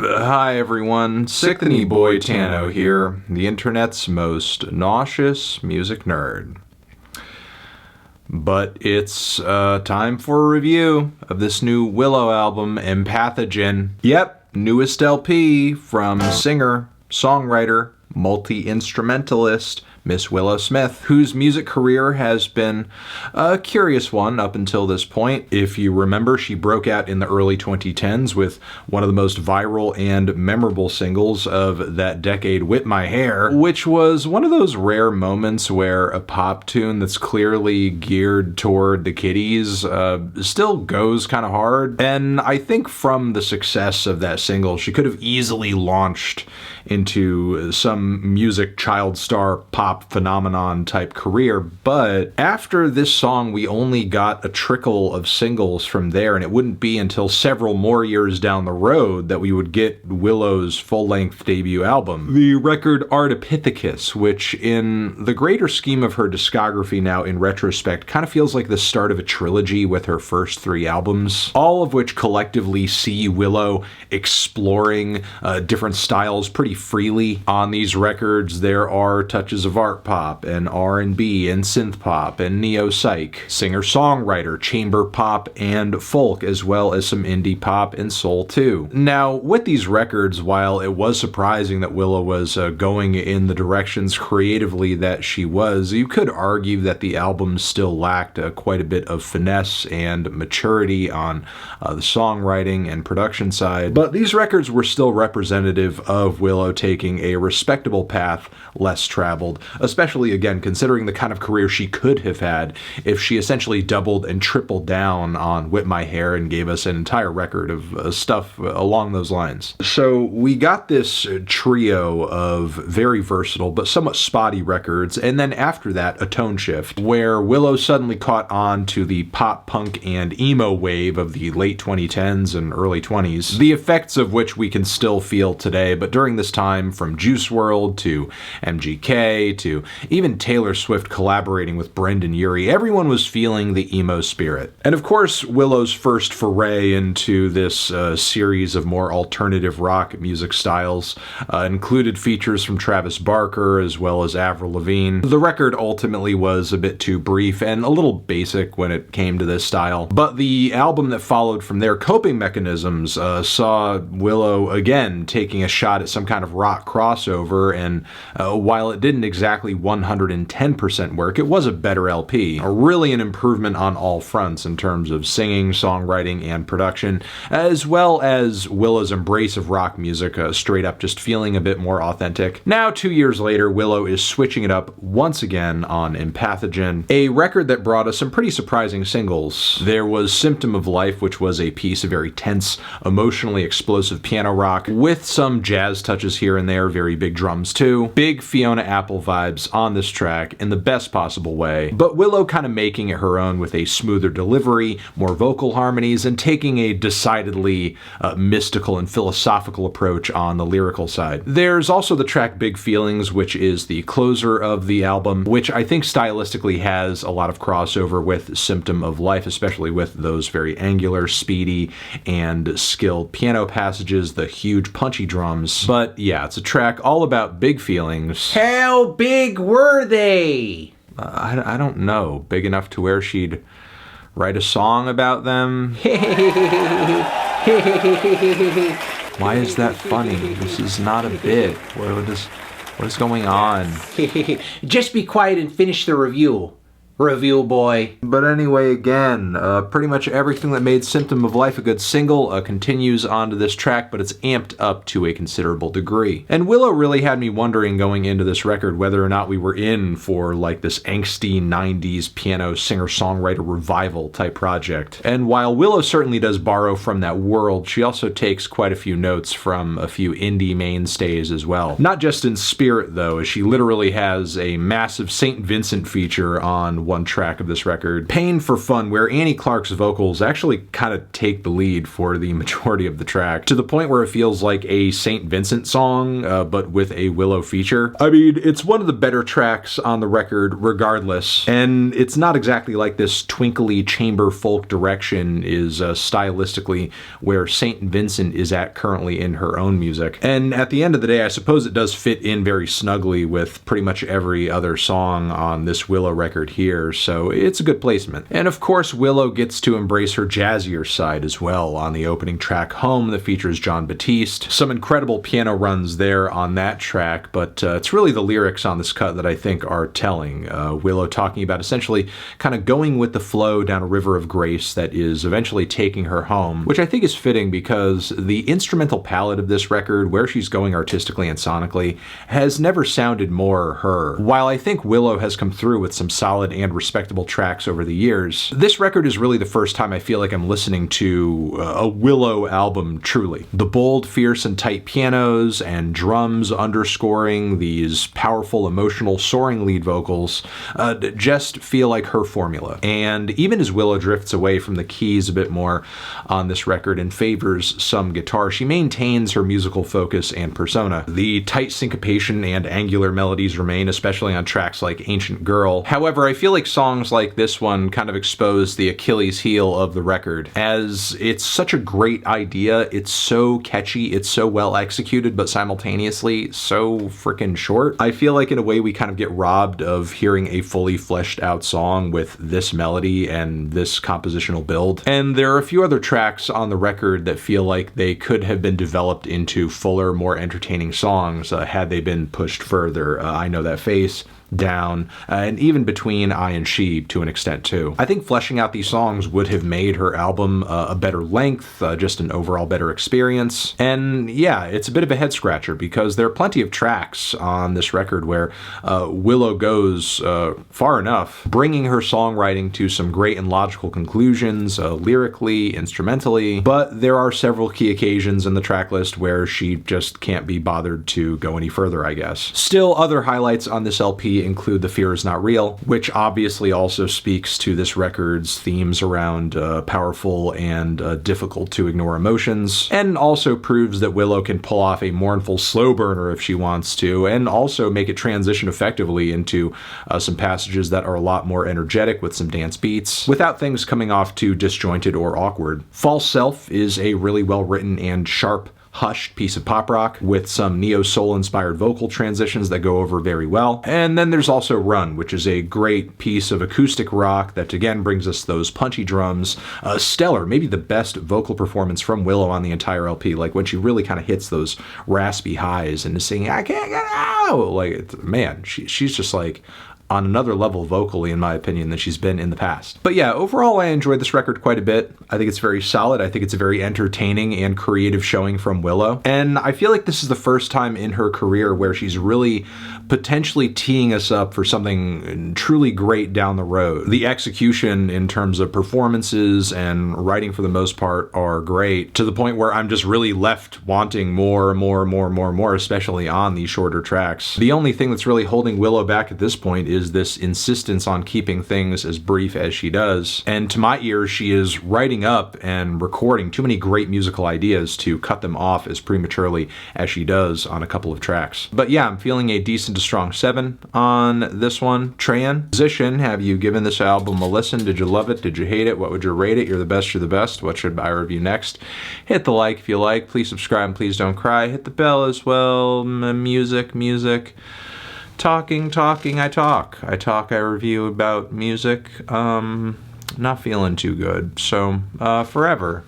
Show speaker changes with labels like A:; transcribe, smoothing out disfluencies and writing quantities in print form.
A: Hi everyone, Sick the Knee Boy Tano here, the internet's most nauseous music nerd. But it's time for a review of this new Willow album, Empathogen. Yep, newest LP from singer, songwriter, multi-instrumentalist, Miss Willow Smith, whose music career has been a curious one up until this point. If you remember, she broke out in the early 2010s with one of the most viral and memorable singles of that decade, Whip My Hair, which was one of those rare moments where a pop tune that's clearly geared toward the kiddies still goes kind of hard. And I think from the success of that single, she could have easily launched into some music child star pop phenomenon type career, but after this song we only got a trickle of singles from there, and it wouldn't be until several more years down the road that we would get Willow's full-length debut album, the record Ardipithecus, which in the greater scheme of her discography now in retrospect kind of feels like the start of a trilogy with her first three albums, all of which collectively see Willow exploring different styles pretty freely. On these records there are touches of art pop and R&B and synth pop and neo-psych, singer-songwriter, chamber pop and folk, as well as some indie pop and soul too. Now with these records, while it was surprising that Willow was going in the directions creatively that she was, you could argue that the album still lacked quite a bit of finesse and maturity on the songwriting and production side, but these records were still representative of Willow taking a respectable path less traveled, especially again considering the kind of career she could have had if she essentially doubled and tripled down on Whip My Hair and gave us an entire record of stuff along those lines. So we got this trio of very versatile but somewhat spotty records, and then after that a tone shift where Willow suddenly caught on to the pop punk and emo wave of the late 2010s and early 20s, the effects of which we can still feel today. But during this time, from Juice WRLD to MGK to even Taylor Swift collaborating with Brendan Urie, everyone was feeling the emo spirit. And of course, Willow's first foray into this series of more alternative rock music styles included features from Travis Barker as well as Avril Lavigne. The record ultimately was a bit too brief and a little basic when it came to this style, but the album that followed from their coping mechanisms saw Willow again taking a shot at some kind of rock crossover, and while it didn't exactly 110% work, it was a better LP. Really an improvement on all fronts in terms of singing, songwriting, and production, as well as Willow's embrace of rock music, straight up just feeling a bit more authentic. Now, 2 years later, Willow is switching it up once again on Empathogen, a record that brought us some pretty surprising singles. There was Symptom of Life, which was a piece of very tense, emotionally explosive piano rock with some jazz touches here and there, very big drums too. Big Fiona Apple vibes on this track in the best possible way, but Willow kind of making it her own with a smoother delivery, more vocal harmonies, and taking a decidedly mystical and philosophical approach on the lyrical side. There's also the track Big Feelings, which is the closer of the album, which I think stylistically has a lot of crossover with Symptom of Life, especially with those very angular, speedy, and skilled piano passages, the huge punchy drums. But yeah, it's a track all about big feelings.
B: How big were they?
A: I don't know. Big enough to where she'd write a song about them? Why is that funny? This is not a bit. What is going on?
B: Just be quiet and finish the review. Review boy.
A: But anyway, again, pretty much everything that made Symptom of Life a good single continues onto this track, but it's amped up to a considerable degree. And Willow really had me wondering going into this record whether or not we were in for like this angsty 90s piano singer-songwriter revival type project. And while Willow certainly does borrow from that world, she also takes quite a few notes from a few indie mainstays as well. Not just in spirit though, as she literally has a massive St. Vincent feature on one track of this record. Pain for Fun, where Annie Clark's vocals actually kind of take the lead for the majority of the track, to the point where it feels like a St. Vincent song, but with a Willow feature. I mean, it's one of the better tracks on the record regardless, and it's not exactly like this twinkly chamber folk direction is stylistically where St. Vincent is at currently in her own music. And at the end of the day, I suppose it does fit in very snugly with pretty much every other song on this Willow record here, so it's a good placement. And of course, Willow gets to embrace her jazzier side as well on the opening track Home that features Jon Batiste. Some incredible piano runs there on that track, but it's really the lyrics on this cut that I think are telling. Willow talking about essentially kind of going with the flow down a river of grace that is eventually taking her home, which I think is fitting because the instrumental palette of this record, where she's going artistically and sonically, has never sounded more her. While I think Willow has come through with some solid and respectable tracks over the years, this record is really the first time I feel like I'm listening to a Willow album truly. The bold, fierce, and tight pianos and drums underscoring these powerful, emotional, soaring lead vocals just feel like her formula. And even as Willow drifts away from the keys a bit more on this record and favors some guitar, she maintains her musical focus and persona. The tight syncopation and angular melodies remain, especially on tracks like Ancient Girl. However, I feel like songs like this one kind of expose the Achilles heel of the record, as it's such a great idea, it's so catchy, it's so well executed, but simultaneously so freaking short. I feel like in a way we kind of get robbed of hearing a fully fleshed out song with this melody and this compositional build. And there are a few other tracks on the record that feel like they could have been developed into fuller, more entertaining songs had they been pushed further. I Know That Face, Down, and even Between I and She to an extent too. I think fleshing out these songs would have made her album a better length, just an overall better experience. And yeah, it's a bit of a head scratcher because there are plenty of tracks on this record where Willow goes far enough, bringing her songwriting to some great and logical conclusions, lyrically, instrumentally, but there are several key occasions in the track list where she just can't be bothered to go any further, I guess. Still, other highlights on this LP include The Fear Is Not Real, which obviously also speaks to this record's themes around powerful and difficult to ignore emotions, and also proves that Willow can pull off a mournful slow burner if she wants to, and also make it transition effectively into some passages that are a lot more energetic with some dance beats, without things coming off too disjointed or awkward. False Self is a really well written and sharp, hushed piece of pop rock with some neo-soul inspired vocal transitions that go over very well. And then there's also Run, which is a great piece of acoustic rock that again brings us those punchy drums. Stellar, maybe the best vocal performance from Willow on the entire LP, like when she really kind of hits those raspy highs and is singing "I Can't Get Out." Like, man, she's just like on another level vocally, in my opinion, than she's been in the past. But yeah, overall I enjoyed this record quite a bit. I think it's very solid. I think it's a very entertaining and creative showing from Willow. And I feel like this is the first time in her career where she's really potentially teeing us up for something truly great down the road. The execution in terms of performances and writing for the most part are great, to the point where I'm just really left wanting more, especially on these shorter tracks. The only thing that's really holding Willow back at this point is this insistence on keeping things as brief as she does. And to my ears, she is writing up and recording too many great musical ideas to cut them off as prematurely as she does on a couple of tracks. But yeah, I'm feeling a decent to strong 7 on this one. Transition, have you given this album a listen? Did you love it? Did you hate it? What would you rate it? You're the best, you're the best. What should I review next? Hit the like if you like. Please subscribe and please don't cry. Hit the bell as well. Music. Talking, I talk. I review about music. Not feeling too good. So, forever.